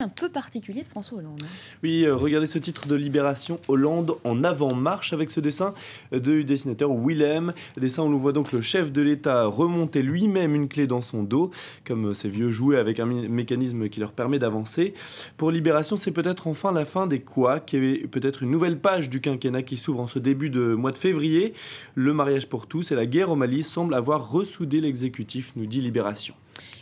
Un peu particulier de François Hollande. Oui, regardez ce titre de Libération, Hollande en avant-marche avec ce dessin du dessinateur Willem. Dessin où l'on voit donc le chef de l'État remonter lui-même une clé dans son dos, comme ces vieux jouets avec un mécanisme qui leur permet d'avancer. Pour Libération, c'est peut-être enfin la fin des couacs et peut-être une nouvelle page du quinquennat qui s'ouvre en ce début de mois de février. Le mariage pour tous et la guerre au Mali semblent avoir ressoudé l'exécutif, nous dit Libération.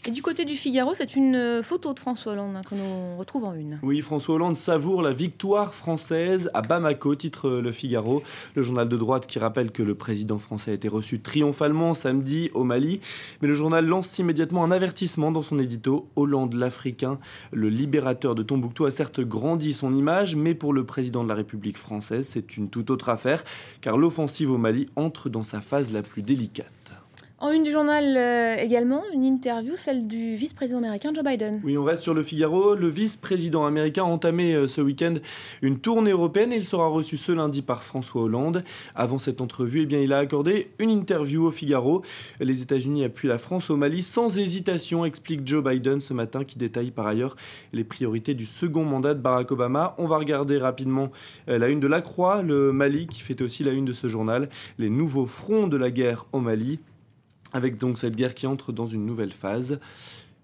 Et du côté du Figaro, c'est une photo de François Hollande que l'on retrouve en une. Oui, François Hollande savoure la victoire française à Bamako, titre Le Figaro, le journal de droite qui rappelle que le président français a été reçu triomphalement samedi au Mali. Mais le journal lance immédiatement un avertissement dans son édito. Hollande l'Africain, le libérateur de Tombouctou, a certes grandi son image, mais pour le président de la République française, c'est une toute autre affaire, car l'offensive au Mali entre dans sa phase la plus délicate. En une du journal également, une interview, celle du vice-président américain Joe Biden. Oui, on reste sur Le Figaro. Le vice-président américain a entamé ce week-end une tournée européenne et il sera reçu ce lundi par François Hollande. Avant cette entrevue, il a accordé une interview au Figaro. Les États-Unis appuient la France au Mali sans hésitation, explique Joe Biden ce matin, qui détaille par ailleurs les priorités du second mandat de Barack Obama. On va regarder rapidement la une de La Croix, le Mali, qui fait aussi la une de ce journal. Les nouveaux fronts de la guerre au Mali, avec donc cette guerre qui entre dans une nouvelle phase.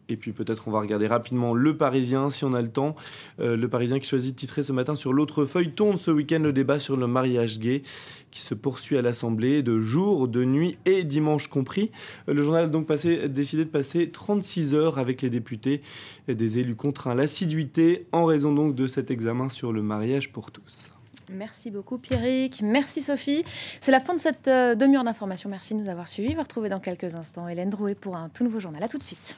Et puis peut-être on va regarder rapidement Le Parisien, si on a le temps. Le Parisien qui choisit de titrer ce matin sur l'autre feuilleton de ce week-end le débat sur le mariage gay qui se poursuit à l'Assemblée de jour, de nuit et dimanche compris. Le journal a donc décidé de passer 36 heures avec les députés et des élus contraints à l'assiduité en raison donc de cet examen sur le mariage pour tous. Merci beaucoup Pierrick, merci Sophie. C'est la fin de cette demi-heure d'information. Merci de nous avoir suivis. On va retrouver dans quelques instants Hélène Drouet pour un tout nouveau journal. À tout de suite.